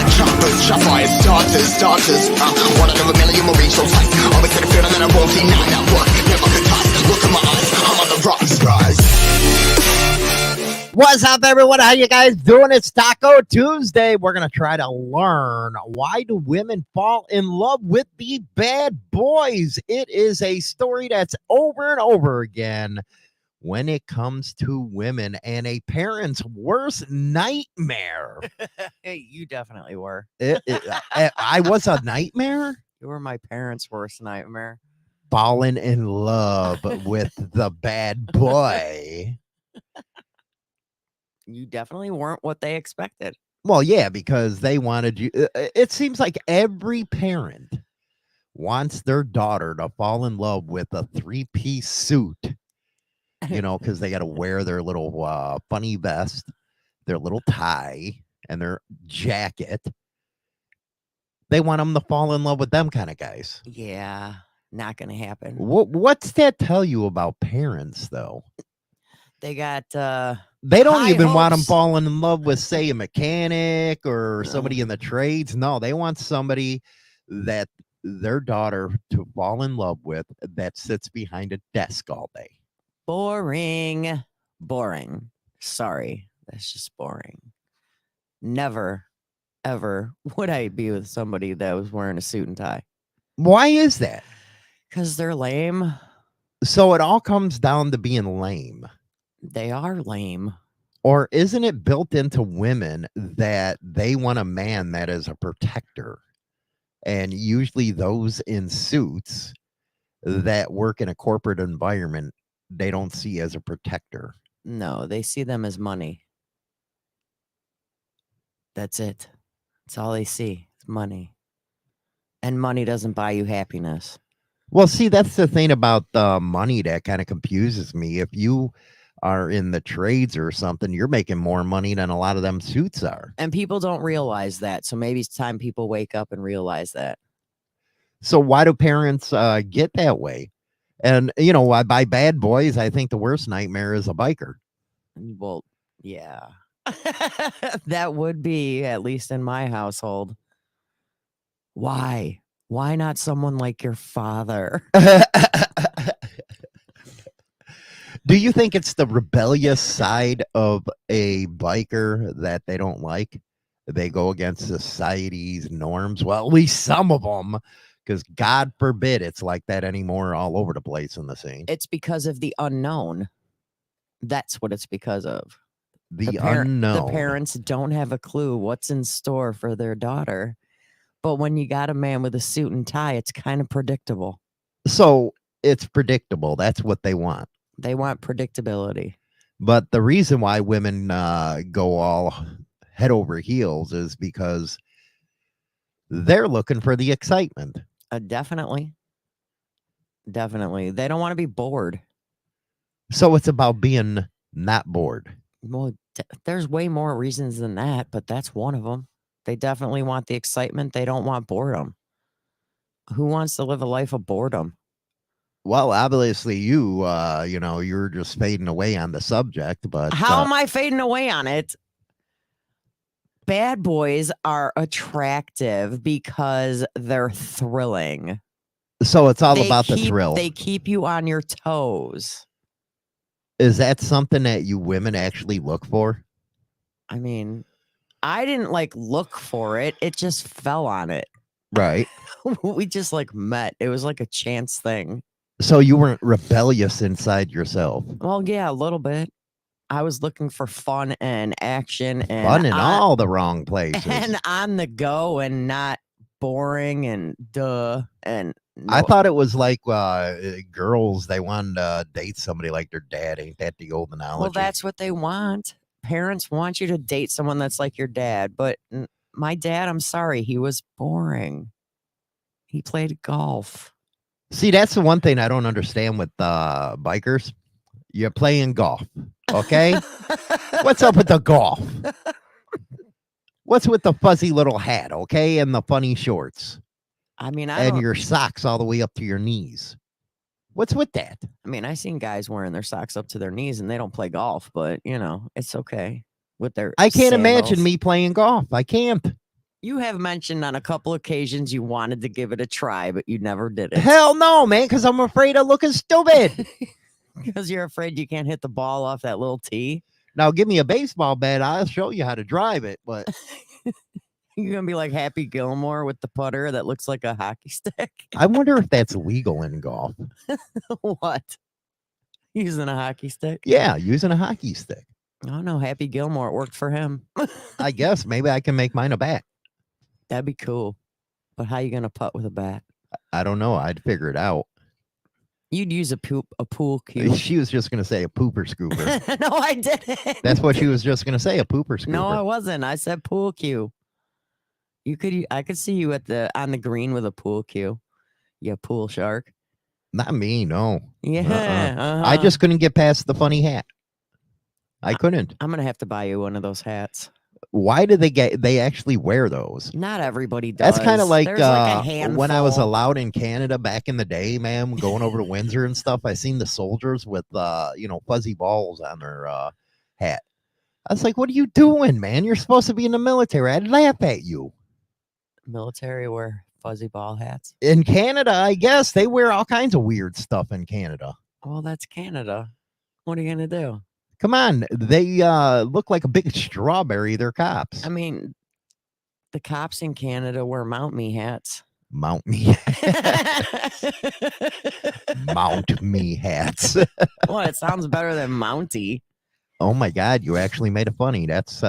like choppers, shot fire starters. One out of a million will reach those heights. Always had a feeling that I won't deny that work. Never could toss. Look in my eyes, I'm on the rocks, rise. What's up, everyone? How you guys doing? It's Taco Tuesday. We're going to try to learn, why do women fall in love with the bad boys? It is a story that's over and over again when it comes to women and a parent's worst nightmare. Hey, you definitely were. I was a nightmare? You were my parents' worst nightmare. Falling in love with the bad boy. You definitely weren't what they expected. Well, yeah, because they wanted you. It seems like every parent wants their daughter to fall in love with a three-piece suit, you know, because they got to wear their little funny vest, their little tie, and their jacket. They want them to fall in love with them kind of guys. Yeah, not going to happen. What's that tell you about parents, though? They got... They don't high even want them hopes. falling in love with, say, a mechanic or somebody in the trades. No, they want somebody that their daughter to fall in love with that sits behind a desk all day. Boring. Sorry, that's just boring. Never, ever would I be with somebody that was wearing a suit and tie. Why is that? Because they're lame. So it all comes down to being lame. They are lame. Or isn't it built into women that they want a man that is a protector? And usually those in suits that work in a corporate environment, they don't see as a protector. No, they see them as money. That's it. That's all they see. It's money. And money doesn't buy you happiness. Well, see, that's the thing about money that kind of confuses me. If you are in the trades or something, you're making more money than a lot of them suits are. And people don't realize that. So maybe it's time people wake up and realize that. So why do parents get that way? And, you know, by bad boys, I think the worst nightmare is a biker. Well, yeah. That would be, at least in my household. Why? Why not someone like your father? Do you think it's the rebellious side of a biker that they don't like? They go against society's norms? Well, at least some of them, because God forbid it's like that anymore all over the place in the scene. It's because of the unknown. That's what it's because of. The unknown. The parents don't have a clue what's in store for their daughter. But when you got a man with a suit and tie, it's kind of predictable. So it's predictable. That's what they want. They want predictability. But the reason why women go all head over heels is because they're looking for the excitement. Definitely. Definitely. They don't want to be bored. So it's about being not bored. Well, there's way more reasons than that, but that's one of them. They definitely want the excitement. They don't want boredom. Who wants to live a life of boredom? Well, obviously you know, you're just fading away on the subject, but how am I fading away on it? Bad boys are attractive because they're thrilling. So it's all about the thrill. They keep you on your toes. Is that something that you women actually look for? I mean, I didn't like look for it. It just fell on it. Right. We just like met. It was like a chance thing. So you weren't rebellious inside yourself? Well, yeah, a little bit. I was looking for fun and action and fun in all the wrong places. And on the go and not boring and duh. And no. I thought it was like girls, they wanted to date somebody like their dad. Ain't that the old analogy? Well, that's what they want. Parents want you to date someone that's like your dad. But my dad, I'm sorry, he was boring. He played golf. See, that's the one thing I don't understand with bikers. You're playing golf, okay? What's up with the golf? What's with the fuzzy little hat, okay, and the funny shorts? I mean, and your socks all the way up to your knees. What's with that? I mean, I seen guys wearing their socks up to their knees and they don't play golf, but you know, it's okay with their I can't sandals. imagine me playing golf. I can't. You have mentioned on a couple occasions you wanted to give it a try, but you never did it. Hell no, man, because I'm afraid of looking stupid. Because you're afraid you can't hit the ball off that little tee. Now, give me a baseball bat. I'll show you how to drive it. But You're going to be like Happy Gilmore with the putter that looks like a hockey stick. I wonder if that's legal in golf. What? Using a hockey stick? Yeah, using a hockey stick. Oh, no. Happy Gilmore. It worked for him. I guess maybe I can make mine a bat. That'd be cool. But how you going to putt with a bat? I don't know. I'd figure it out. You'd use a pool cue. She was just going to say a pooper scooper. No, I didn't. That's what she was just going to say, a pooper scooper. No, I wasn't. I said pool cue. I could see you on the green with a pool cue. You pool shark. Not me, no. Yeah. I just couldn't get past the funny hat. I couldn't. I'm gonna have to buy you one of those hats. Why do they actually wear those? Not everybody does. That's kind of like, There's like a when I was handful. allowed in Canada back in the day, man, going over to Windsor and stuff. I seen the soldiers with fuzzy balls on their hat. I was like, "What are you doing, man? You're supposed to be in the military." I'd laugh at you. Military wear fuzzy ball hats. In Canada, I guess they wear all kinds of weird stuff in Canada. Well, that's Canada. What are you gonna do? Come on, they look like a big strawberry. They're cops. I mean, the cops in Canada wear Mount Me hats. Mount me, mount me hats. Well, it sounds better than Mountie. Oh my God, you actually made it funny. That's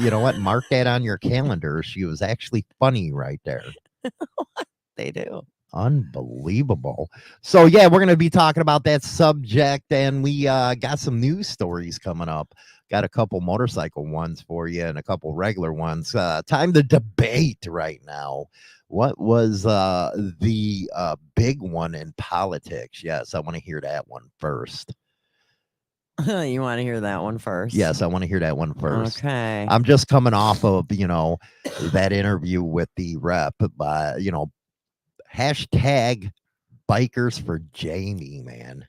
you know what? Mark that on your calendar. She was actually funny right there. They do. Unbelievable. So yeah, we're gonna be talking about that subject, and we got some news stories coming up. Got a couple motorcycle ones for you and a couple regular ones. Time to debate right now. What was the big one in politics? Yes, I want to hear that one first. You want to hear that one first? Yes, I want to hear that one first. Okay. I'm just coming off of, that interview with the rep by, hashtag bikers for Jamie, man.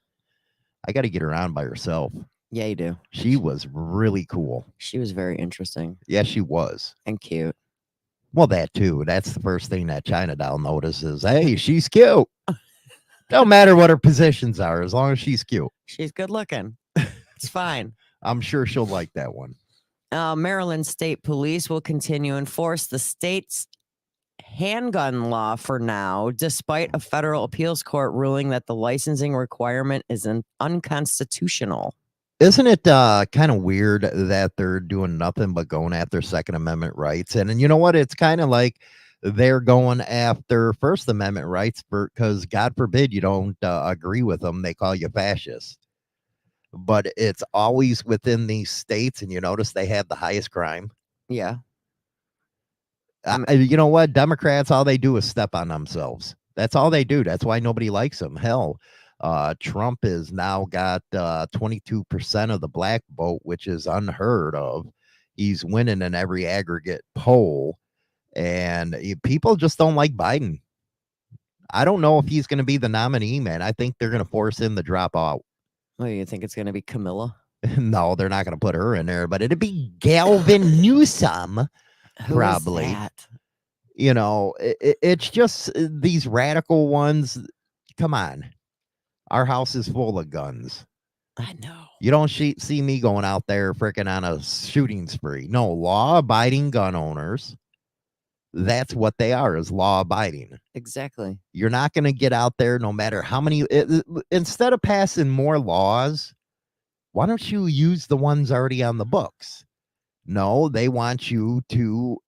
I got to get her on by herself. Yeah, you do. She was really cool. She was very interesting Yeah, she was. and cute. Well, that too. That's the first thing that China doll notices. Hey, she's cute. Don't matter what her positions are, as long as she's cute. She's good looking. It's fine. I'm sure she'll like that one. Maryland State Police will continue to enforce the state's handgun law for now, despite a federal appeals court ruling that the licensing requirement is unconstitutional. Isn't it kind of weird that they're doing nothing but going after Second Amendment rights? And you know what? It's kind of like they're going after First Amendment rights because God forbid you don't agree with them. They call you fascist. But it's always within these states, and you notice they have the highest crime. Yeah. You know what? Democrats, all they do is step on themselves. That's all they do. That's why nobody likes them. Hell, Trump has now got 22% of the black vote, which is unheard of. He's winning in every aggregate poll, and people just don't like Biden. I don't know if he's going to be the nominee, man. I think they're going to force him to drop out. Well, you think it's going to be Camilla? No, they're not going to put her in there, but it'd be Galvin Newsom. Who Probably. is that? It's just these radical ones. Come on. Our house is full of guns. I know. You don't see me going out there freaking on a shooting spree. No, law-abiding gun owners. That's what they are, is law-abiding. Exactly. You're not going to get out there no matter how many. Instead of passing more laws, why don't you use the ones already on the books? No, they want you to,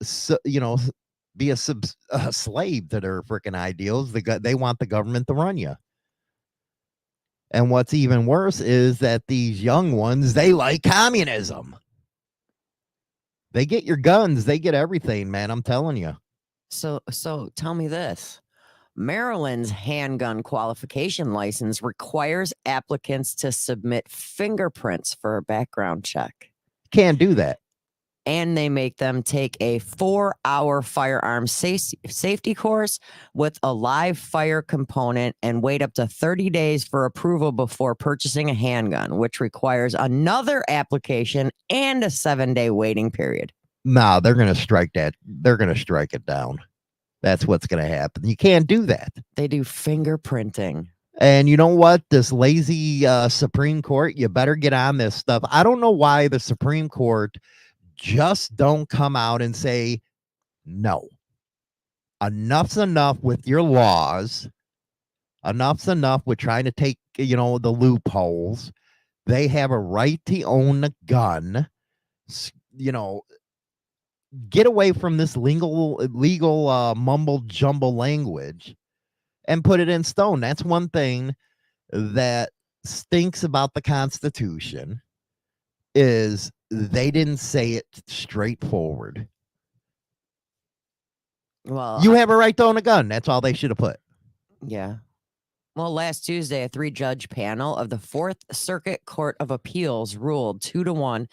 be a slave to their freaking ideals. They want the government to run you. And what's even worse is that these young ones, they like communism. They get your guns. They get everything, man. I'm telling you. So tell me this. Maryland's handgun qualification license requires applicants to submit fingerprints for a background check. Can't do that. And they make them take a 4-hour firearm safety course with a live fire component and wait up to 30 days for approval before purchasing a handgun, which requires another application and a 7-day waiting period. No, they're going to strike that. They're going to strike it down. That's what's going to happen. You can't do that. They do fingerprinting. And you know what? This lazy Supreme Court, you better get on this stuff. I don't know why the Supreme Court just don't come out and say, no, enough's enough with your laws. Enough's enough with trying to take, the loopholes. They have a right to own a gun. Get away from this legal mumble jumble language and put it in stone. That's one thing that stinks about the Constitution is they didn't say it straightforward. Well, You have a right to own a gun. That's all they should have put. yeah. Well, last Tuesday, a 3-judge panel of the Fourth Circuit Court of Appeals ruled 2-1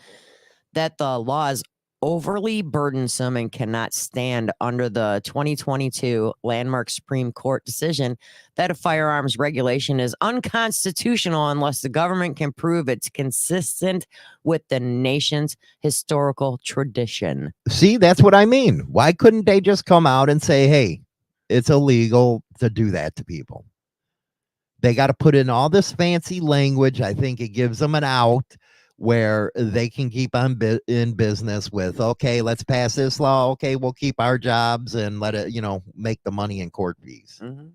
that the law is overly burdensome and cannot stand under the 2022 landmark Supreme Court decision that a firearms regulation is unconstitutional unless the government can prove it's consistent with the nation's historical tradition. See, that's what I mean. Why couldn't they just come out and say, hey, it's illegal to do that to people? They got to put in all this fancy language. I think it gives them an out where they can keep on in business with, okay, let's pass this law. Okay, we'll keep our jobs and let it, make the money in court fees. Mm-hmm.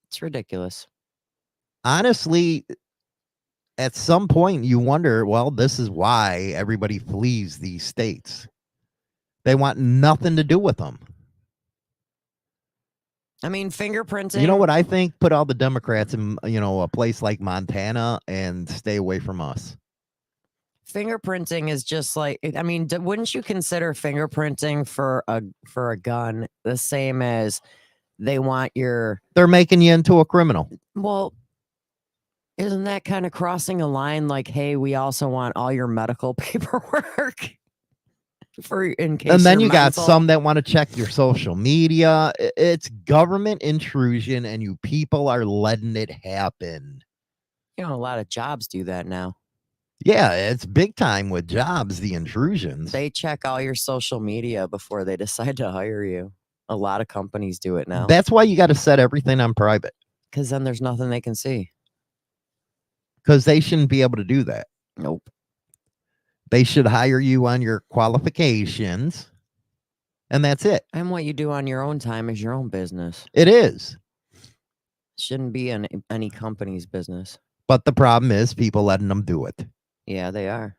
It's ridiculous. Honestly, at some point you wonder, well, this is why everybody flees these states. They want nothing to do with them. I mean, fingerprinting. You know what I think? Put all the Democrats in, a place like Montana and stay away from us. Fingerprinting is just like, I mean, wouldn't you consider fingerprinting for a gun the same as they want your... They're making you into a criminal. Well, isn't that kind of crossing a line? Like, hey, we also want all your medical paperwork. In case and then you got mental. some that want to check your social media. It's government intrusion, and you people are letting it happen. A lot of jobs do that now. Yeah, it's big time with jobs, the intrusions. They check all your social media before they decide to hire you. A lot of companies do it now. That's why you got to set everything on private. Because then there's nothing they can see. Because they shouldn't be able to do that. Nope. They should hire you on your qualifications, and that's it. And what you do on your own time is your own business. It is. Shouldn't be in any company's business. But the problem is people letting them do it. Yeah, they are.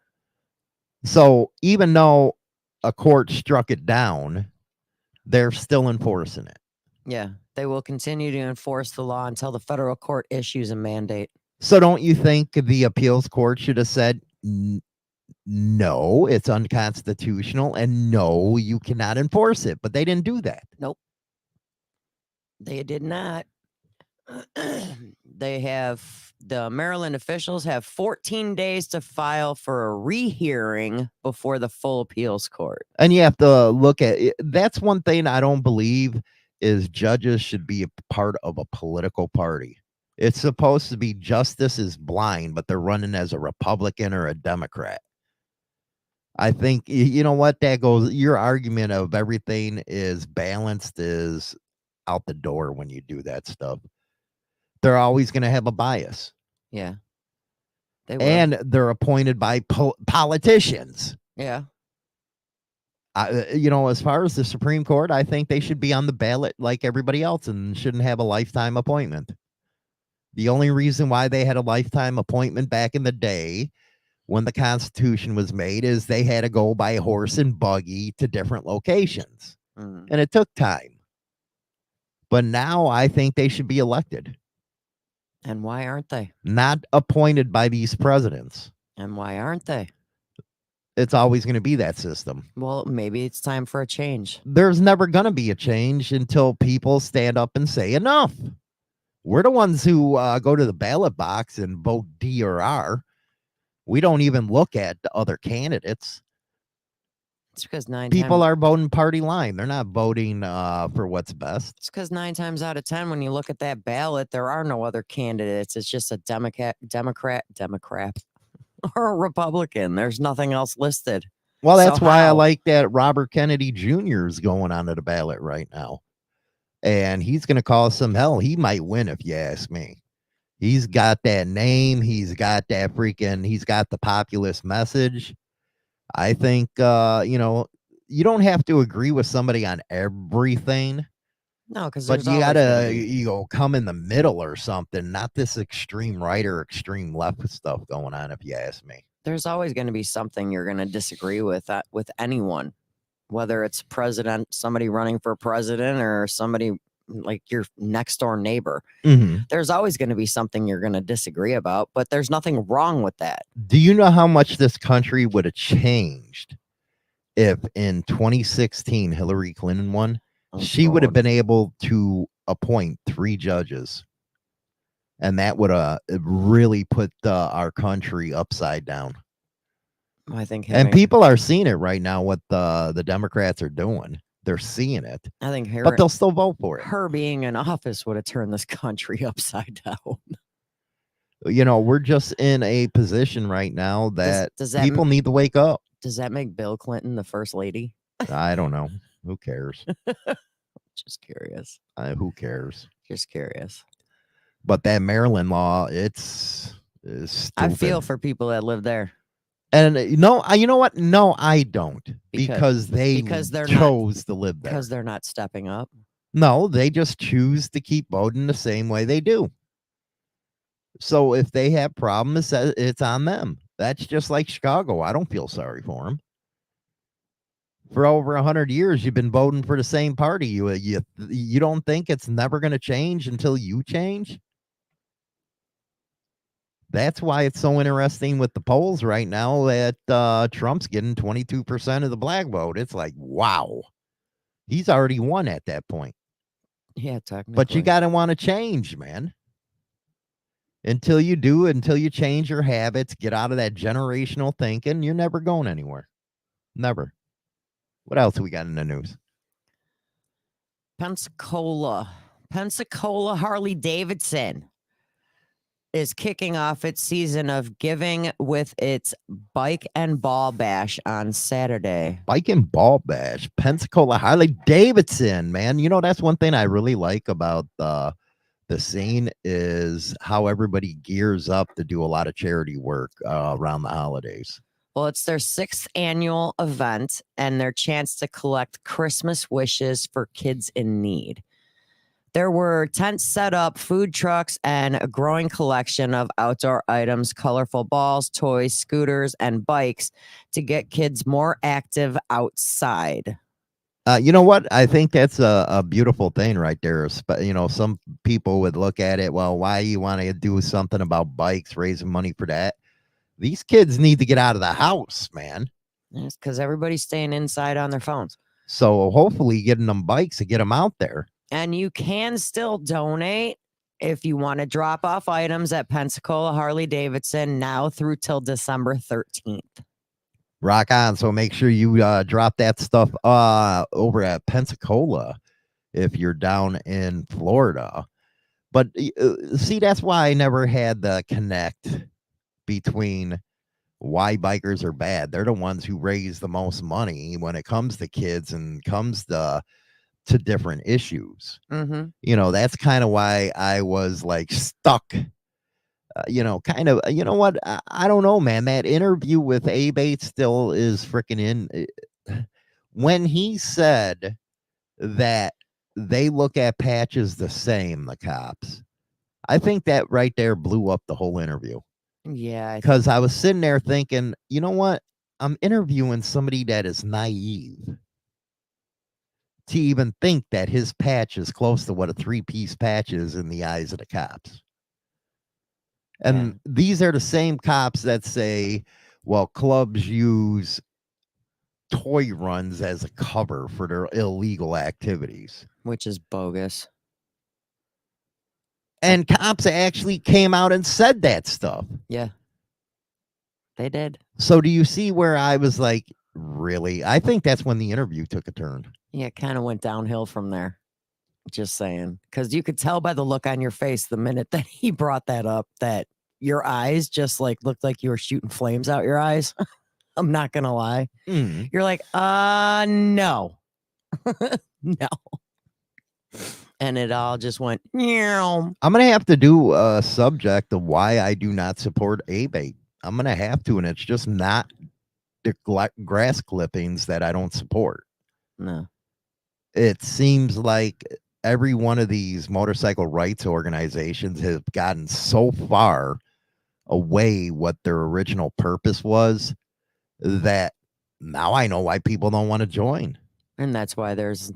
So even though a court struck it down, they're still enforcing it. Yeah, they will continue to enforce the law until the federal court issues a mandate. So don't you think the appeals court should have said, no, it's unconstitutional, and no, you cannot enforce it? But they didn't do that. Nope. They did not. The Maryland officials have 14 days to file for a rehearing before the full appeals court. And you have to look at it. That's one thing I don't believe is judges should be a part of a political party. It's supposed to be justice is blind, but they're running as a Republican or a Democrat. I think, you know what, that goes, your argument of everything is balanced is out the door when you do that stuff. They're always going to have a bias. Yeah. They will. And they're appointed by politicians. Yeah. As far as the Supreme Court, I think they should be on the ballot like everybody else and shouldn't have a lifetime appointment. The only reason why they had a lifetime appointment back in the day when the Constitution was made is they had to go by horse and buggy to different locations. Mm. And it took time. But now I think they should be elected. And why aren't they? Not appointed by these presidents. And why aren't they? It's always going to be that system. Well, maybe it's time for a change. There's never going to be a change until people stand up and say enough. We're the ones who go to the ballot box and vote D or R. We don't even look at the other candidates. It's because people are voting party line. They're not voting for what's best. It's because 9 times out of 10, when you look at that ballot, there are no other candidates. It's just a Democrat, or a Republican. There's nothing else listed. Well, that's So why I how? like that Robert Kennedy Jr. is going onto the ballot right now. And he's going to cause some hell. He might win if you ask me. He's got that name. He's got he's got the populist message. I think, you don't have to agree with somebody on everything, No, because but there's you always gonna gotta, be come in the middle or something, not this extreme right or extreme left stuff going on, if you ask me. there's always gonna be something you're gonna disagree with anyone, whether it's president, somebody running for president, or somebody like your next door neighbor. There's always going to be something you're going to disagree about, but there's nothing wrong with that. Do you know how much this country would have changed if in 2016 Hillary Clinton won? Oh, She would have God. been able to appoint 3 judges, and that would have really put our country upside down. I think And people are seeing it right now, what the Democrats are doing. They're seeing it, I think but they'll still vote for it. her being in office would have turned this country upside down. We're just in a position right now that, does that people need to wake up. Does that make Bill Clinton the first lady? I don't know. Who cares? Just curious. Who cares? Just curious. But that Maryland law, it's I feel stupid. for people that live there. And no, you know what? No, I don't. Because Because they're chose to live there. Because they're not stepping up. No, they just choose to keep voting the same way they do. So if they have problems, it's on them. That's just like Chicago. I don't feel sorry for them. For over 100 years, you've been voting for the same party. You don't think it's never going to change until you change? That's why it's so interesting with the polls right now that Trump's getting 22% of the black vote. It's like, wow, he's already won at that point. Yeah, technically. But you got to want to change, man. Until you do, until you change your habits, get out of that generational thinking, you're never going anywhere. Never. What else we got in the news? Pensacola Harley Davidson is kicking off its season of giving with its Bike and Ball Bash on Saturday. Bike and Ball Bash, Pensacola Harley Davidson, man. That's one thing I really like about the scene is how everybody gears up to do a lot of charity work around the holidays. Well, it's their 6th annual event and their chance to collect Christmas wishes for kids in need. There were tents set up, food trucks, and a growing collection of outdoor items, colorful balls, toys, scooters, and bikes to get kids more active outside. You know what? I think that's a beautiful thing right there. Some people would look at it, well, why you want to do something about bikes, raising money for that? These kids need to get out of the house, man. It's because everybody's staying inside on their phones. So hopefully getting them bikes to get them out there. And you can still donate if you want to drop off items at Pensacola Harley Davidson now through till December 13th. Rock on. So make sure you drop that stuff over at Pensacola if you're down in Florida. But see, that's why I never had the connect between why bikers are bad. They're the ones who raise the most money when it comes to kids and comes to different issues. That's kind of why I was like stuck. Kind of, you know what? I don't know, man. That interview with Abe still is freaking in. When he said that they look at patches the same, the cops, I think that right there blew up the whole interview. Yeah. Because I was sitting there thinking, you know what? I'm interviewing somebody that is naive to even think that his patch is close to what a 3-piece patch is in the eyes of the cops. And these are the same cops that say, well, clubs use toy runs as a cover for their illegal activities. Which is bogus. And cops actually came out and said that stuff. Yeah. They did. So do you see where I was like, really? I think that's when the interview took a turn. Yeah, it kind of went downhill from there. Just saying. Because you could tell by the look on your face the minute that he brought that up that your eyes just like looked like you were shooting flames out your eyes. I'm not gonna lie. Mm. You're like, no. No. And it all just went, meow. I'm gonna have to do a subject of why I do not support ABATE. I'm gonna have to, and it's just not the grass clippings that I don't support. No. It seems like every one of these motorcycle rights organizations have gotten so far away what their original purpose was that now I know why people don't want to join. And that's why there's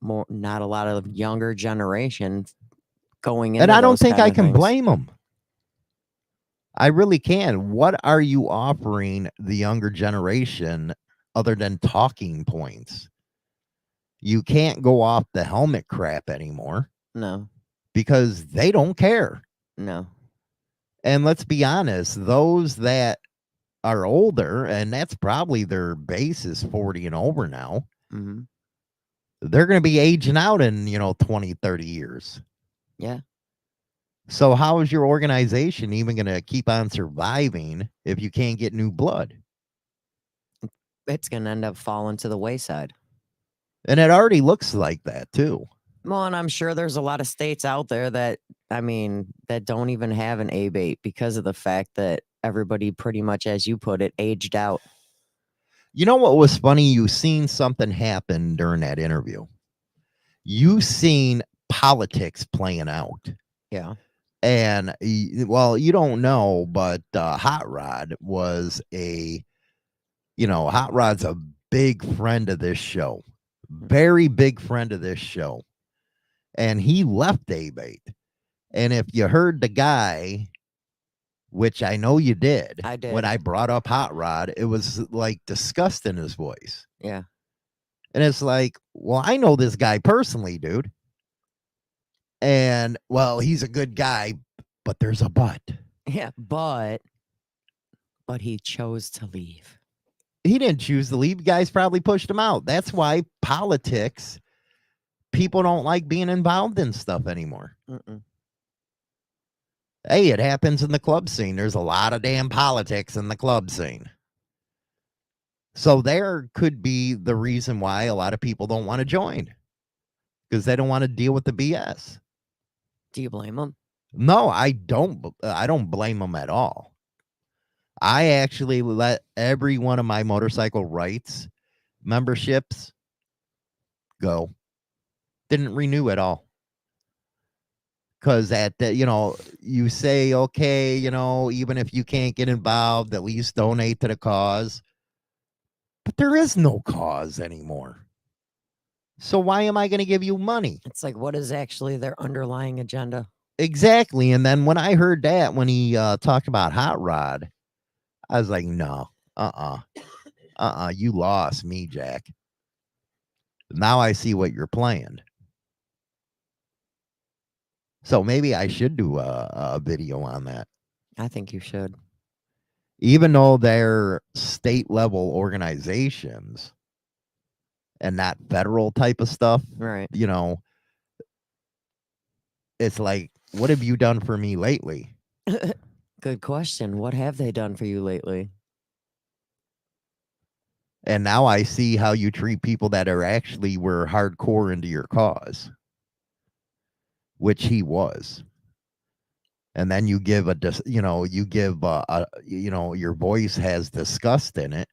not a lot of younger generation going into And I don't those think kind I of can things. blame them. I really can. What are you offering the younger generation other than talking points? You can't go off the helmet crap anymore No. because they don't care. No. And let's be honest, those that are older, and that's probably their base is 40 and over now, Mm-hmm. they're going to be aging out in, 20, 30 years. Yeah. So how is your organization even going to keep on surviving if you can't get new blood? It's going to end up falling to the wayside. And it already looks like that too. Well, and I'm sure there's a lot of states out there that, that don't even have an ABATE because of the fact that everybody pretty much, as you put it, aged out. You know what was funny? You seen something happen during that interview. You seen politics playing out. Yeah. And, well, you don't know, but Hot Rod was Hot Rod's a big friend of this show. Very big friend of this show. And he left ABATE. And if you heard the guy, which I know you did, I did. when I brought up Hot Rod, it was like disgust in his voice. Yeah. And it's like, well, I know this guy personally, dude. And, well, he's a good guy, but there's a but. Yeah. But he chose to leave. He didn't choose to leave. Guys probably pushed him out. That's why politics, people don't like being involved in stuff anymore. Mm-mm. Hey, it happens in the club scene. There's a lot of damn politics in the club scene. So there could be the reason why a lot of people don't want to join, because they don't want to deal with the BS. Do you blame them? No, I don't. I don't blame them at all. I actually let every one of my motorcycle rights memberships go. Didn't renew at all. Because you say, okay, even if you can't get involved, at least donate to the cause. But there is no cause anymore. So why am I going to give you money? It's like, what is actually their underlying agenda? Exactly. And then when I heard that, when he talked about Hot Rod, I was like, no, you lost me, Jack. Now I see what you're playing. So maybe I should do a video on that. I think you should. Even though they're state level organizations and not federal type of stuff, Right. It's like, what have you done for me lately? Good question. What have they done for you lately? And now I see how you treat people that were hardcore into your cause, which he was. And then you give your voice has disgust in it.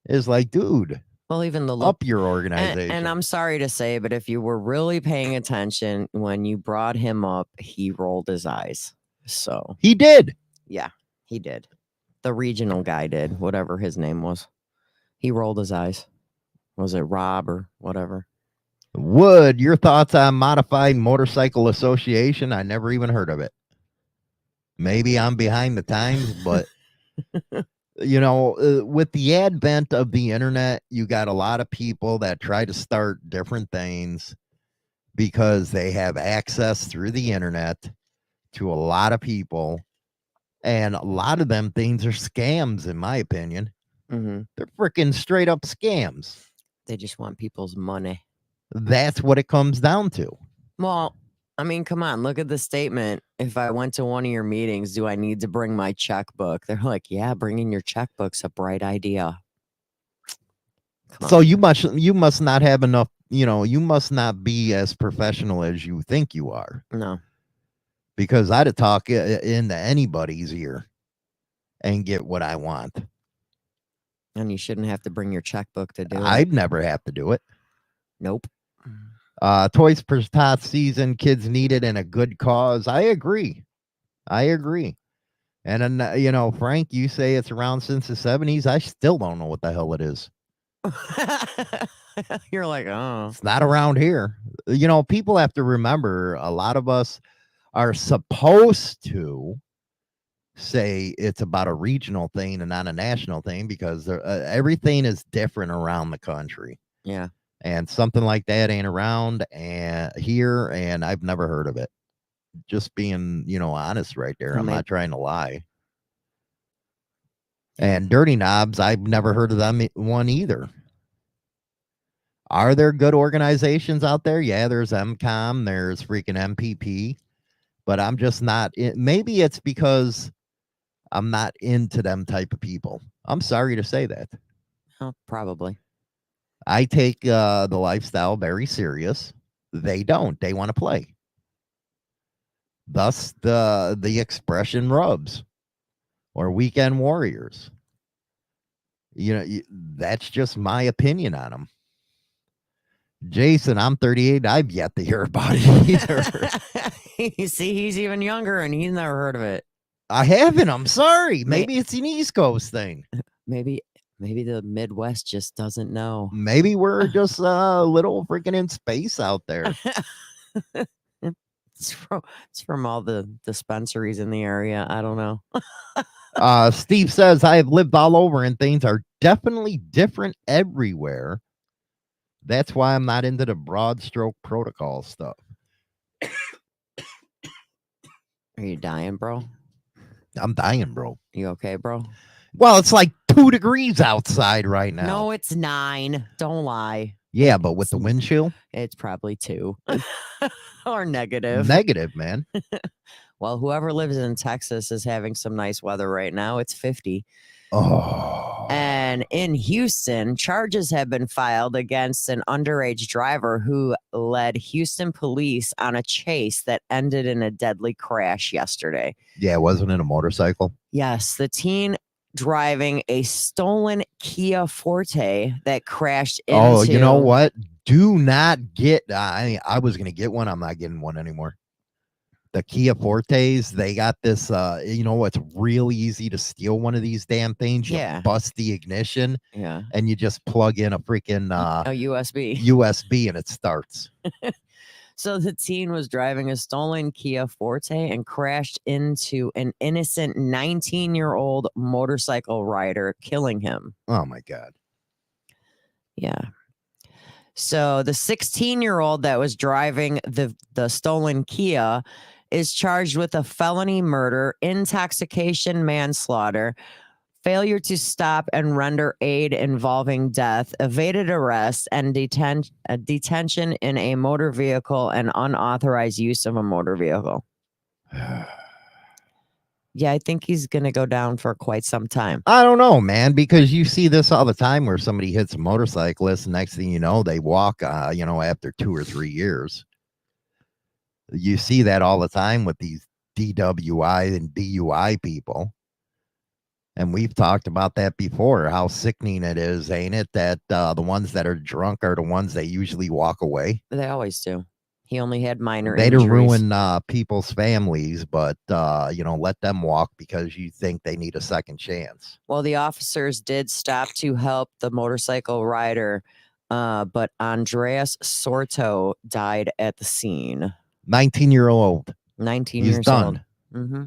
It's like, dude, well, even the up your organization. And I'm sorry to say, but if you were really paying attention when you brought him up, he rolled his eyes. So he did. Yeah, he did. The regional guy did, whatever his name was. He rolled his eyes. Was it Rob or whatever? Wood, your thoughts on Modified Motorcycle Association? I never even heard of it. Maybe I'm behind the times, but with the advent of the internet, you got a lot of people that try to start different things because they have access through the internet to a lot of people. And a lot of them things are scams, in my opinion. Mm-hmm. They're freaking straight up scams. They just want people's money. That's what it comes down to. Well, come on, look at the statement. If I went to one of your meetings, do I need to bring my checkbook? They're like, yeah, bringing your checkbook's a bright idea. Come So on. you must not have enough, you must not be as professional as you think you are, No. because I'd talk into anybody's ear and get what I want. And you shouldn't have to bring your checkbook to do it. I'd never have to do it. Nope. Toys for Tots season, kids need it and a good cause. I agree. And then, Frank, you say it's around since the 70s. I still don't know what the hell it is. You're like, oh. It's not around here. People have to remember, a lot of us are supposed to say it's about a regional thing and not a national thing, because everything is different around the country. Yeah. And something like that ain't around and here, and I've never heard of it. Just being, honest right there. I'm not trying to lie. And Dirty Knobs, I've never heard of them one either. Are there good organizations out there? Yeah, there's MCOM, there's freaking MPP, but I'm just not maybe it's because I'm not into them type of people. I'm sorry to say that. Oh, probably. I take the lifestyle very serious. They don't. They want to play. Thus the expression rubs or weekend warriors. That's just my opinion on them. Jason, I'm 38. I've yet to hear about it either. You see, he's even younger and he's never heard of it. I haven't. I'm sorry. Maybe it's an East Coast thing. Maybe the Midwest just doesn't know. Maybe we're just a little freaking in space out there. It's from all the dispensaries in the area. I don't know. Steve says, I have lived all over and things are definitely different everywhere. That's why I'm not into the broad stroke protocol stuff. Are you dying, bro? I'm dying, bro. You okay, bro? Well, it's like 2 degrees outside right now. No, it's 9. Don't lie. Yeah, but with the wind chill? It's probably 2 or negative. Negative, man. Well, whoever lives in Texas is having some nice weather right now. It's 50. Oh. And in Houston, charges have been filed against an underage driver who led Houston police on a chase that ended in a deadly crash yesterday. Yeah, wasn't it a motorcycle? Yes, the teen driving a stolen Kia Forte that crashed into... Oh, you know what? Do not get... I was going to get one. I'm not getting one anymore. The Kia Fortes, they got this, it's real easy to steal one of these damn things. You bust the ignition. Yeah. And you just plug in a freaking... a USB. USB and it starts. So the teen was driving a stolen Kia Forte and crashed into an innocent 19-year-old motorcycle rider, killing him. Oh, my God. Yeah. So the 16-year-old that was driving the stolen Kia is charged with a felony murder, intoxication, manslaughter, failure to stop and render aid involving death, evaded arrest, and detention in a motor vehicle and unauthorized use of a motor vehicle. Yeah, I think he's going to go down for quite some time. I don't know, man, because you see this all the time where somebody hits a motorcyclist. Next thing you know, they walk, after 2 or 3 years. You see that all the time with these DWI and DUI people. And we've talked about that before, how sickening it is, ain't it? That the ones that are drunk are the ones that usually walk away. They always do. He only had minor They injuries. to ruin people's families, but, let them walk because you think they need a second chance. Well, the officers did stop to help the motorcycle rider, but Andreas Sorto died at the scene. 19-year-old. 19 He's years done. old. Mm-hmm.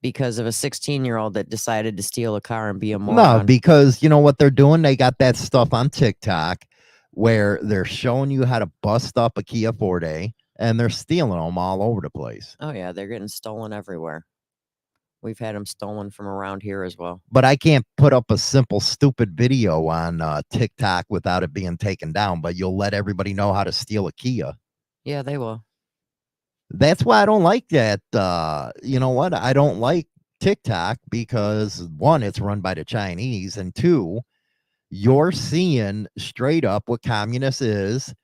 Because of a 16-year-old that decided to steal a car and be a moron. No, because you know what they're doing? They got that stuff on TikTok where they're showing you how to bust up a Kia Forte and they're stealing them all over the place. Oh, yeah. They're getting stolen everywhere. We've had them stolen from around here as well. But I can't put up a simple, stupid video on TikTok without it being taken down. But you'll let everybody know how to steal a Kia. Yeah, they will. That's why I don't like that. You know what? I don't like TikTok because, one, it's run by the Chinese. And two, You're seeing straight up what communist is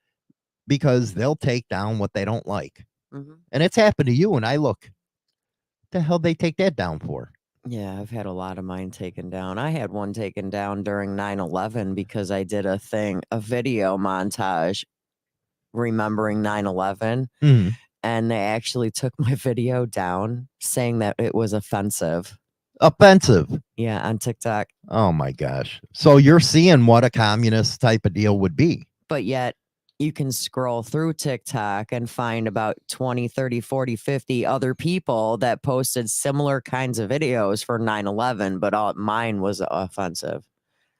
because they'll take down what they don't like. Mhm. And it's happened to you. And I look, the hell they take that down for? Yeah, I've had a lot of mine taken down. I had one taken down during 9/11 because I did a video montage remembering 9/11, Mhm. and they actually took my video down saying that it was offensive. Offensive. Yeah, on TikTok. Oh my gosh. So you're seeing what a communist type of deal would be. But yet you can scroll through TikTok and find about 20, 30, 40, 50 other people that posted similar kinds of videos for 9/11, but mine was offensive.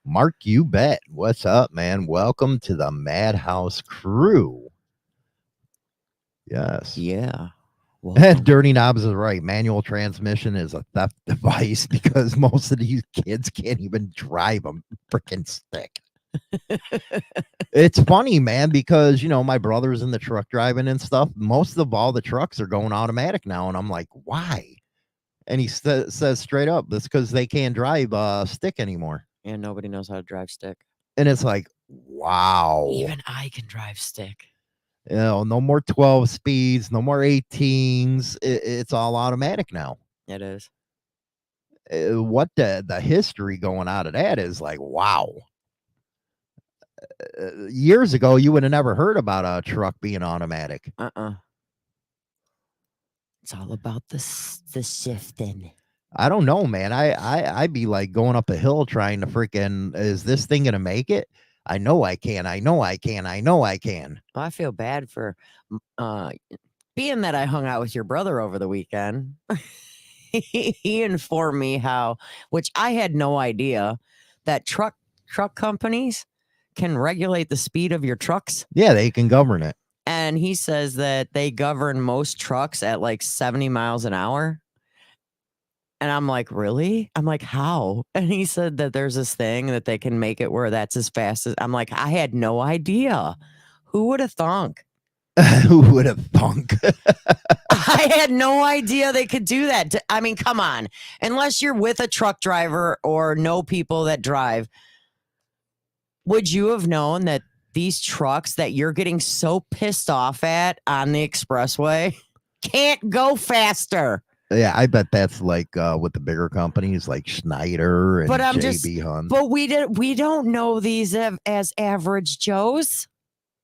Mark, you bet. What's up, man? Welcome to the Madhouse crew. Yes. Yeah. Dirty Knobs is right. Manual transmission is a theft device because most of these kids can't even drive a freaking stick. It's funny, man, because, my brother's in the truck driving and stuff. Most of all the trucks are going automatic now. And I'm like, why? And he says straight up, that's because they can't drive a stick anymore. And nobody knows how to drive stick. And it's like, wow. Even I can drive stick. No more 12 speeds, no more 18s. It's all automatic now. It is. What the history going out of that is like, wow. Years ago, you would have never heard about a truck being automatic. It's all about the shifting. I don't know, man. I'd be like going up a hill trying to freaking, is this thing going to make it? I know I can. I know I can. I know I can. Well, I feel bad for being that I hung out with your brother over the weekend. He informed me how, which I had no idea, that truck companies can regulate the speed of your trucks. Yeah, they can govern it. And he says that they govern most trucks at like 70 miles an hour. And I'm like, really? I'm like, how? And he said that there's this thing that they can make it where that's as fast as. I'm like, I had no idea. Who would have thunk? Who would have thunk? I had no idea they could do that. I mean, come on. Unless you're with a truck driver or know people that drive, would you have known that these trucks that you're getting so pissed off at on the expressway can't go faster? Yeah, I bet that's like with the bigger companies like Schneider and But JB Hunt. But we don't know these as average Joes.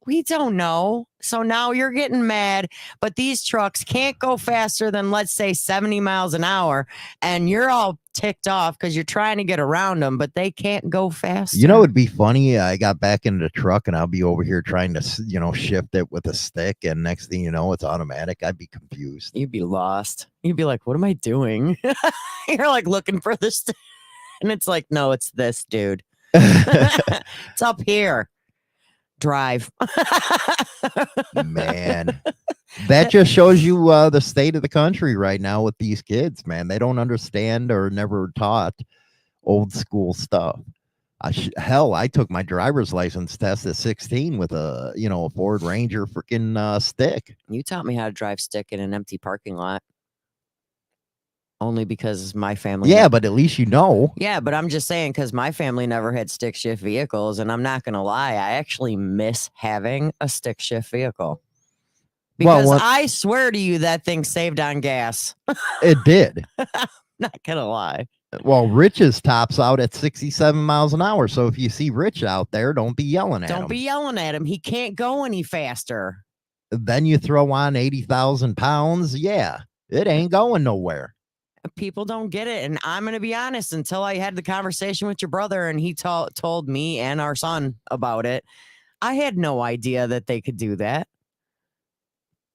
We don't know. So now you're getting mad, but these trucks can't go faster than, let's say, 70 miles an hour. And you're all ticked off because you're trying to get around them, but they can't go faster. You know, it'd be funny. I got back into the truck and I'll be over here trying to, shift it with a stick. And next thing you know, it's automatic. I'd be confused. You'd be lost. You'd be like, what am I doing? You're like looking for this. And it's like, no, it's this, dude. It's up here. Drive. Man, that just shows you the state of the country right now with these kids, man. They don't understand or never taught old school stuff. Hell, I took my driver's license test at 16 with a Ford Ranger freaking stick. You taught me how to drive stick in an empty parking lot. Only because my family. Yeah, but at least you know. Yeah, but I'm just saying because my family never had stick shift vehicles, and I'm not going to lie, I actually miss having a stick shift vehicle. Because I swear to you, that thing saved on gas. It did. Not going to lie. Well, Rich's tops out at 67 miles an hour. So if you see Rich out there, don't be yelling at him. Don't be yelling at him. He can't go any faster. Then you throw on 80,000 pounds. Yeah, it ain't going nowhere. People don't get it. And I'm going to be honest, until I had the conversation with your brother and he told me and our son about it, I had no idea that they could do that.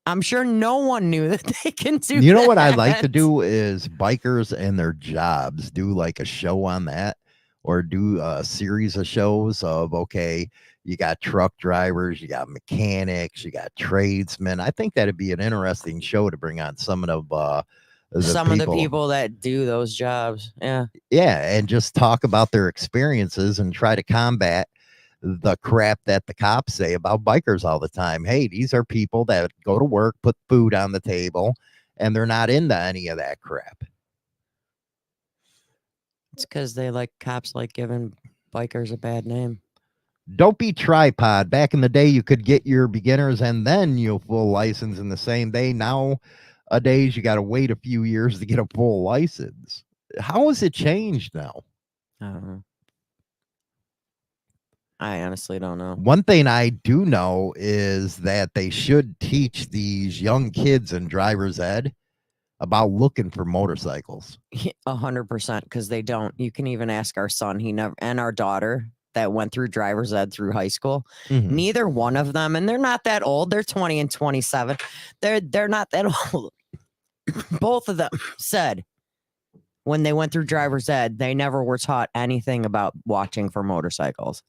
I'm sure no one knew that they can do that. You know what I'd like to do is bikers and their jobs, do like a show on that, or do a series of shows of, okay, you got truck drivers, you got mechanics, you got tradesmen. I think that'd be an interesting show to bring on some of the people that do those jobs. Yeah. And just talk about their experiences and try to combat the crap that the cops say about bikers all the time. Hey, these are people that go to work, put food on the table, and they're not into any of that crap. It's because cops like giving Biker's a bad name. Don't be tripod. Back in the day, you could get your beginners and then your full license in the same day. Nowadays, you got to wait a few years to get a full license. How has it changed now? I don't know. I honestly don't know. One thing I do know is that they should teach these young kids in driver's ed about looking for motorcycles. 100%, because they don't. You can even ask our son. He never, and our daughter that went through driver's ed through high school. Mhm. Neither one of them, and they're not that old. They're 20 and 27. They're not that old. Both of them said when they went through driver's ed, they never were taught anything about watching for motorcycles.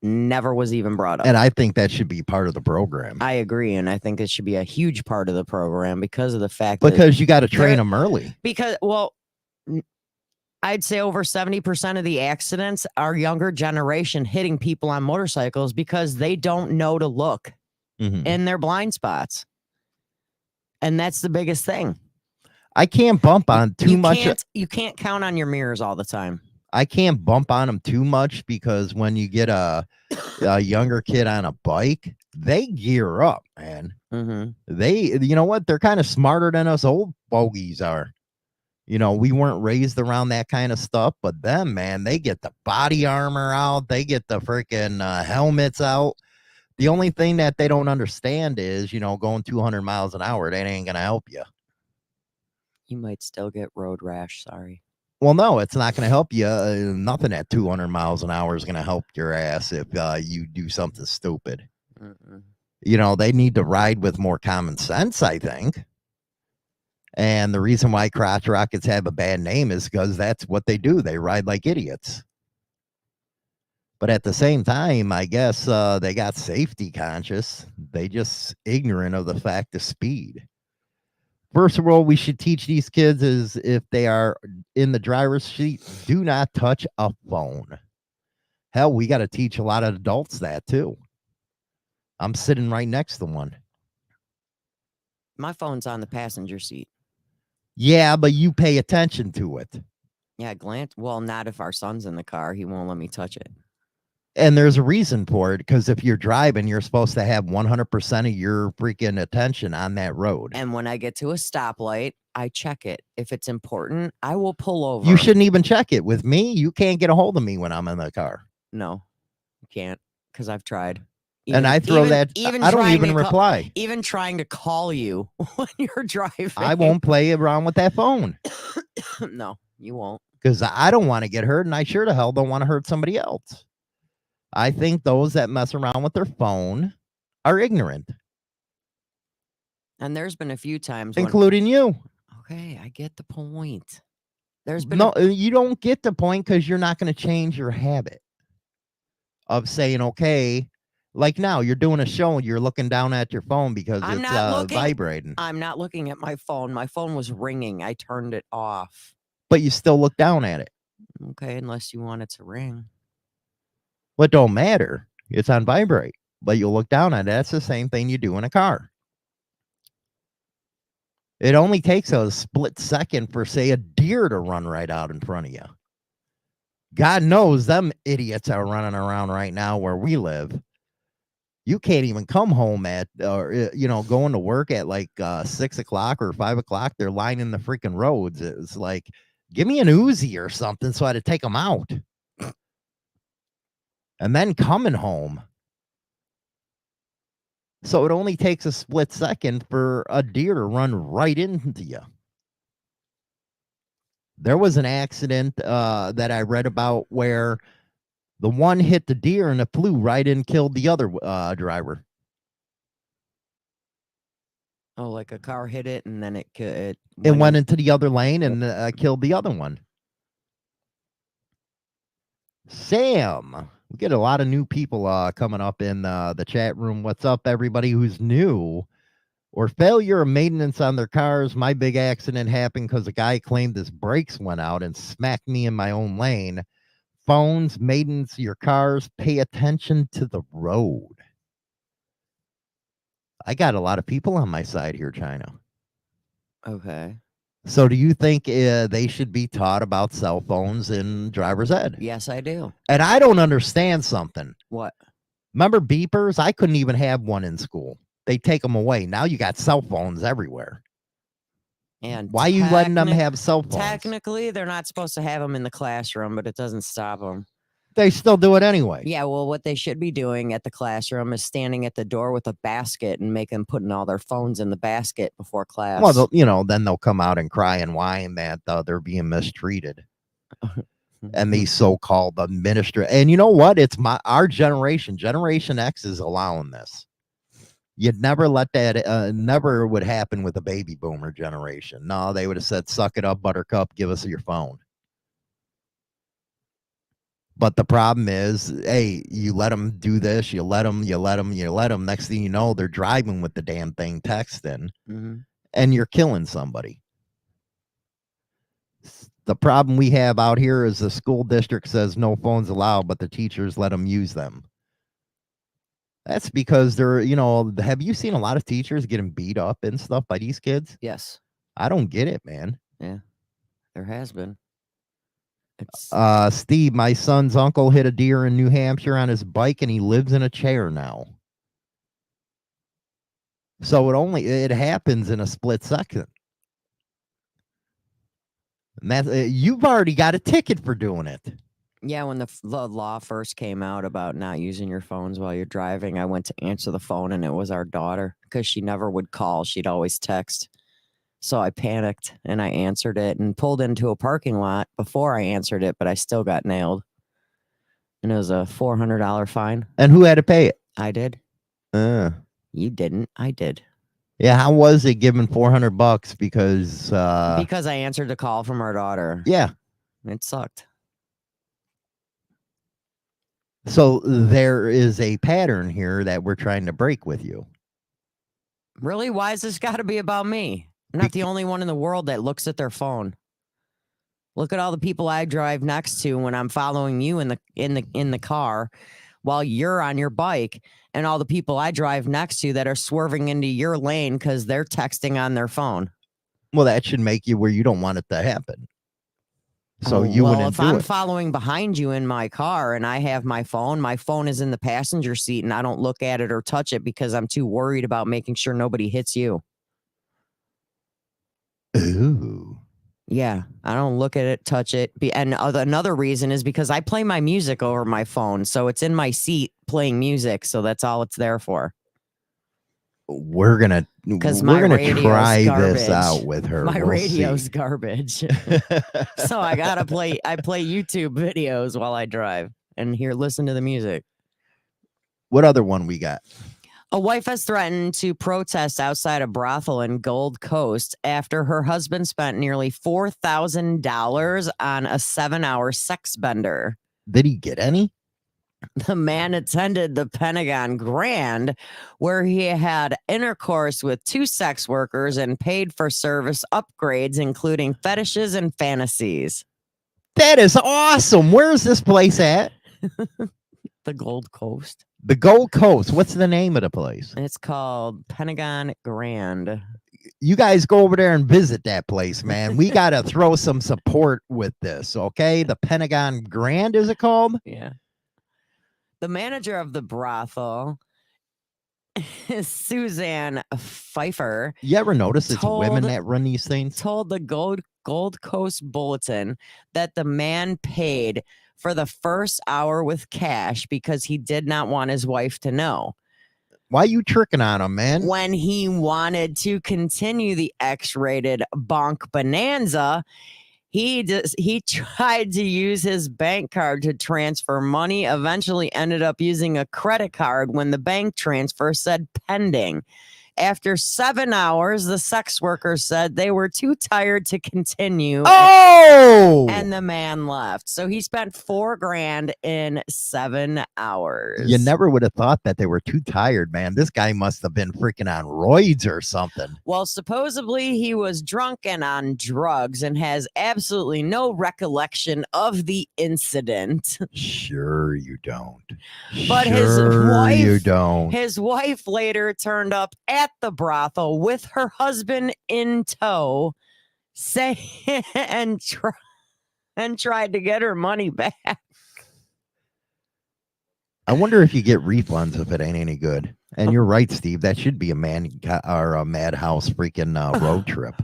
Never was even brought up. And I think that should be part of the program. I agree, and I think it should be a huge part of the program because of the fact because you got to train they're- them early. because well, I'd say over 70% of the accidents are younger generation hitting people on motorcycles because they don't know to look Mhm. in their blind spots. And that's the biggest thing. I can't bump on too much. You can't count on your mirrors all the time. I can't bump on them too much because when you get a younger kid on a bike, they gear up, man. Mm-hmm. You know what? They're kind of smarter than us old bogeys are. You know, we weren't raised around that kind of stuff, but them, man, they get the body armor out. They get the freaking helmets out. The only thing that they don't understand is, you know, going 200 miles an hour, that ain't going to help you. You might still get road rash. Sorry. Well, no, it's not going to help you. Nothing at 200 miles an hour is going to help your ass if you do something stupid. Mm-mm. You know, they need to ride with more common sense, I think. And the reason why crotch rockets have a bad name is because that's what they do. They ride like idiots. But at the same time, I guess they got safety conscious. They just ignorant of the fact of speed. First of all, we should teach these kids is if they are in the driver's seat, do not touch a phone. Hell, we got to teach a lot of adults that too. I'm sitting right next to one. My phone's on the passenger seat. Yeah, but you pay attention to it. Yeah, glance. Well, not if our son's in the car. He won't let me touch it. And there's a reason for it, because if you're driving, you're supposed to have 100% of your freaking attention on that road. And when I get to a stoplight, I check it. If it's important, I will pull over. You shouldn't even check it. With me, you can't get a hold of me when I'm in the car. No, you can't, because I've tried. And I throw that, I don't even reply. Even trying to call you when you're driving. I won't play around with that phone. No, you won't. Because I don't want to get hurt, and I sure to hell don't want to hurt somebody else. I think those that mess around with their phone are ignorant. And there's been a few times, including you. Okay, I get the point. There's been you don't get the point because you're not going to change your habit of saying, okay, like now you're doing a show and you're looking down at your phone because it's vibrating. I'm not looking at my phone. My phone was ringing. I turned it off. But you still look down at it. Okay, unless you want it to ring. Well, it don't matter. It's on vibrate, but you'll look down at it. That's the same thing you do in a car. It only takes a split second for, say, a deer to run right out in front of you. God knows them idiots are running around right now where we live. You can't even come home at, going to work at like 6 o'clock or 5 o'clock. They're lining the freaking roads. It's like, give me an Uzi or something so I had to take them out. And then coming home. So it only takes a split second for a deer to run right into you. There was an accident that I read about where the one hit the deer and it flew right in, killed the other driver. Oh, like a car hit it and then it went into the other lane and killed the other one. Sam, we get a lot of new people coming up in the chat room. What's up, everybody who's new or failure of maintenance on their cars? My big accident happened because a guy claimed his brakes went out and smacked me in my own lane. Phones, maintenance, your cars, pay attention to the road. I got a lot of people on my side here, China. Okay. So do you think they should be taught about cell phones in driver's ed? Yes, I do. And I don't understand something. What? Remember beepers? I couldn't even have one in school. They take them away. Now you got cell phones everywhere. And why you letting them have cell phones? Technically, they're not supposed to have them in the classroom, but it doesn't stop them. They still do it anyway. Yeah, well, what they should be doing at the classroom is standing at the door with a basket and make them putting all their phones in the basket before class. Well, then they'll come out and cry and whine that they're being mistreated. And these so-called administrators. And you know what? It's our generation. Generation X is allowing this. You'd never let that. Never would happen with the baby boomer generation. No, they would have said, "Suck it up, Buttercup. Give us your phone." But the problem is, hey, you let them do this, you let them. Next thing you know, they're driving with the damn thing texting, and you're killing somebody. The problem we have out here is the school district says no phones allowed, but the teachers let them use them. That's because they're, have you seen a lot of teachers getting beat up and stuff by these kids? Yes. I don't get it, man. Yeah, there has been. Steve, my son's uncle hit a deer in New Hampshire on his bike and he lives in a chair now. So it happens in a split second. And that's, you've already got a ticket for doing it. Yeah, when the law first came out about not using your phones while you're driving, I went to answer the phone and it was our daughter because she never would call. She'd always text. So I panicked and I answered it and pulled into a parking lot before I answered it, but I still got nailed. And it was a $400 fine. And who had to pay it? I did. You didn't. I did. Yeah, how was it given $400 because I answered the call from our daughter. Yeah. It sucked. So there is a pattern here that we're trying to break with you. Really? Why has this got to be about me? I'm not the only one in the world that looks at their phone. Look at all the people I drive next to when I'm following you in the car while you're on your bike, and all the people I drive next to that are swerving into your lane because they're texting on their phone. Well, that should make you where you don't want it to happen. So you wouldn't do it. If I'm following behind you in my car and I have my phone is in the passenger seat and I don't look at it or touch it because I'm too worried about making sure nobody hits you. Ooh. Yeah, I don't look at it, touch it. And another reason is because I play my music over my phone. So it's in my seat playing music. So that's all it's there for. We're gonna try this out with her. My radio's garbage. So I play YouTube videos while I drive and listen to the music. What other one we got? A wife has threatened to protest outside a brothel in Gold Coast after her husband spent nearly $4,000 on a 7-hour sex bender. Did he get any? The man attended the Pentagon Grand, where he had intercourse with 2 sex workers and paid for service upgrades, including fetishes and fantasies. That is awesome. Where is this place at? The Gold Coast. The Gold Coast. What's the name of the place? It's called Pentagon Grand. You guys go over there and visit that place, man. We got to throw some support with this, okay? The Pentagon Grand, is it called? Yeah. The manager of the brothel is Suzanne Pfeiffer. You ever notice it's women that run these things? Told the Gold Coast Bulletin that the man paid for the first hour with cash because he did not want his wife to know. Why are you tricking on him, man? When he wanted to continue the X-rated bonk bonanza, he tried to use his bank card to transfer money, eventually ended up using a credit card when the bank transfer said pending. After 7 hours, the sex workers said they were too tired to continue. Oh! And the man left. So he spent $4,000 in 7 hours. You never would have thought that they were too tired, man. This guy must have been freaking on roids or something. Well, supposedly he was drunk and on drugs and has absolutely no recollection of the incident. Sure you don't. But his wife later turned up at the brothel with her husband in tow say and tried to get her money back. I wonder if you get refunds if it ain't any good. And you're right, Steve. That should be a madhouse freaking road trip.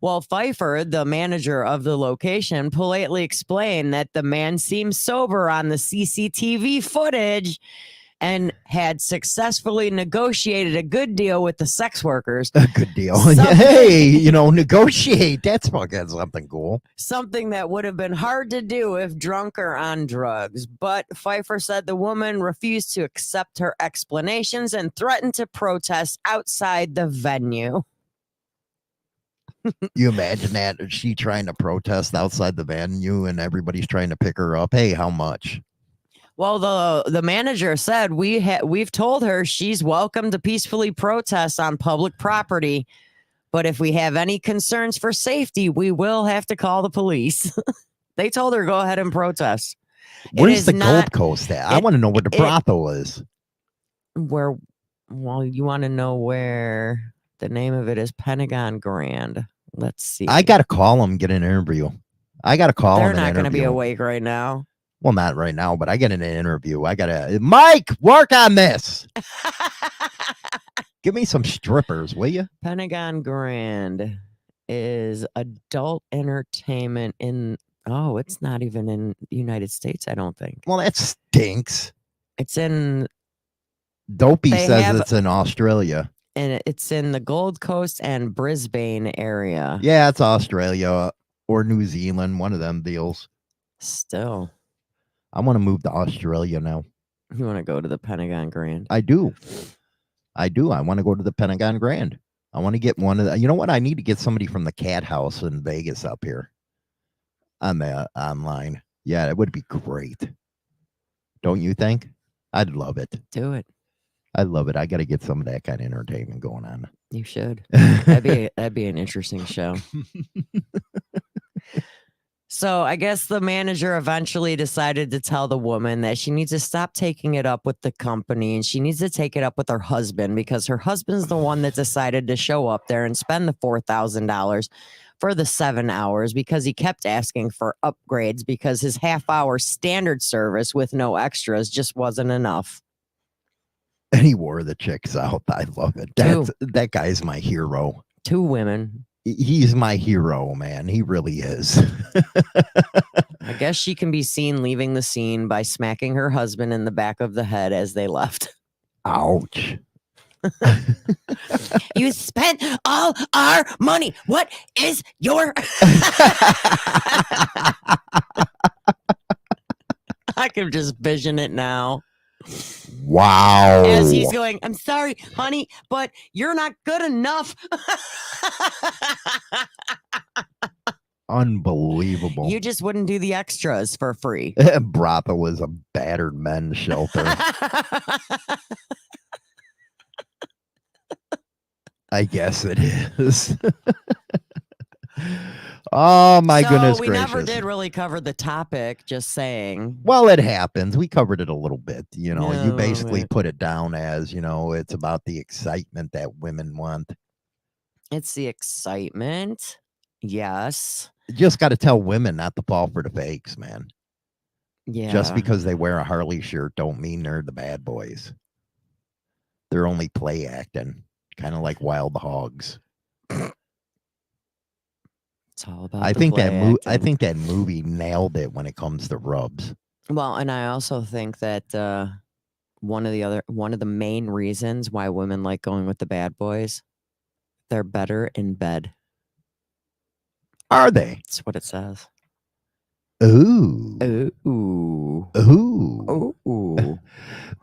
Well, Pfeiffer, the manager of the location, politely explained that the man seemed sober on the CCTV footage and had successfully negotiated a good deal with the sex workers. A good deal. Hey, negotiate. That's fucking something cool. Something that would have been hard to do if drunk or on drugs. But Pfeiffer said the woman refused to accept her explanations and threatened to protest outside the venue. You imagine that? She trying to protest outside the venue and everybody's trying to pick her up. Hey, how much? Well, the manager said we've told her she's welcome to peacefully protest on public property, but if we have any concerns for safety, we will have to call the police. They told her go ahead and protest. Where's the Gold Coast at? I want to know where the brothel is. Well, you want to know where the name of it is? Pentagon Grand. Let's see. I got to call them, get an interview. They're not going to be awake right now. Well, not right now, but I get an interview. Mike, work on this. Give me some strippers, will you? Pentagon Grand is adult entertainment it's not even in the United States, I don't think. Well, that stinks. It's in... Dopey says it's in Australia. And it's in the Gold Coast and Brisbane area. Yeah, it's Australia or New Zealand, one of them deals. Still. I want to move to Australia now. You want to go to the Pentagon Grand? I do. I want to go to the Pentagon Grand. I want to get one of the, you know what? I need to get somebody from the Cat House in Vegas up here on the online. Yeah, it would be great. Don't you think? I'd love it. Do it. I love it. I got to get some of that kind of entertainment going on. You should. That'd be an interesting show. So I guess the manager eventually decided to tell the woman that she needs to stop taking it up with the company and she needs to take it up with her husband because her husband's the one that decided to show up there and spend the $4,000 for the 7 hours because he kept asking for upgrades because his half-hour standard service with no extras just wasn't enough. And he wore the chicks out. I love it. That guy's my hero. 2 women. He's my hero, man. He really is. I guess she can be seen leaving the scene by smacking her husband in the back of the head as they left. Ouch. You spent all our money. What is your... I can just vision it now. Wow. As he's going, I'm sorry, honey, but you're not good enough. Unbelievable. You just wouldn't do the extras for free. Brothel is a battered men's shelter. I guess it is. Oh my goodness we gracious. Never did really cover the topic, just saying. Well, it happens. We covered it a little bit. You No, basically put it down as, it's about the excitement that women want. It's the excitement. Yes. You just got to tell women not to fall for the fakes, man. Yeah. Just because they wear a Harley shirt don't mean they're the bad boys. They're only play acting, kind of like wild hogs. It's all about I think that movie nailed it when it comes to rubs. Well, and I also think that one of the main reasons why women like going with the bad boys, they're better in bed. Are they? That's what it says. Ooh. Ooh. Ooh. Ooh.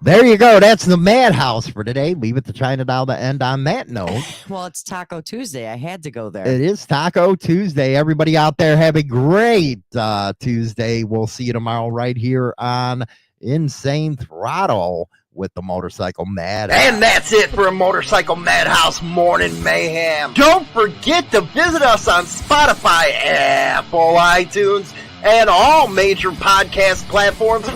There you go. That's the madhouse for today. Leave it to China Doll to end on that note. Well, it's Taco Tuesday. I had to go there. It is Taco Tuesday. Everybody out there have a great Tuesday. We'll see you tomorrow right here on Insane Throttle with the Motorcycle Madhouse. And that's it for a Motorcycle Madhouse Morning Mayhem. Don't forget to visit us on Spotify, Apple, iTunes, and all major podcast platforms.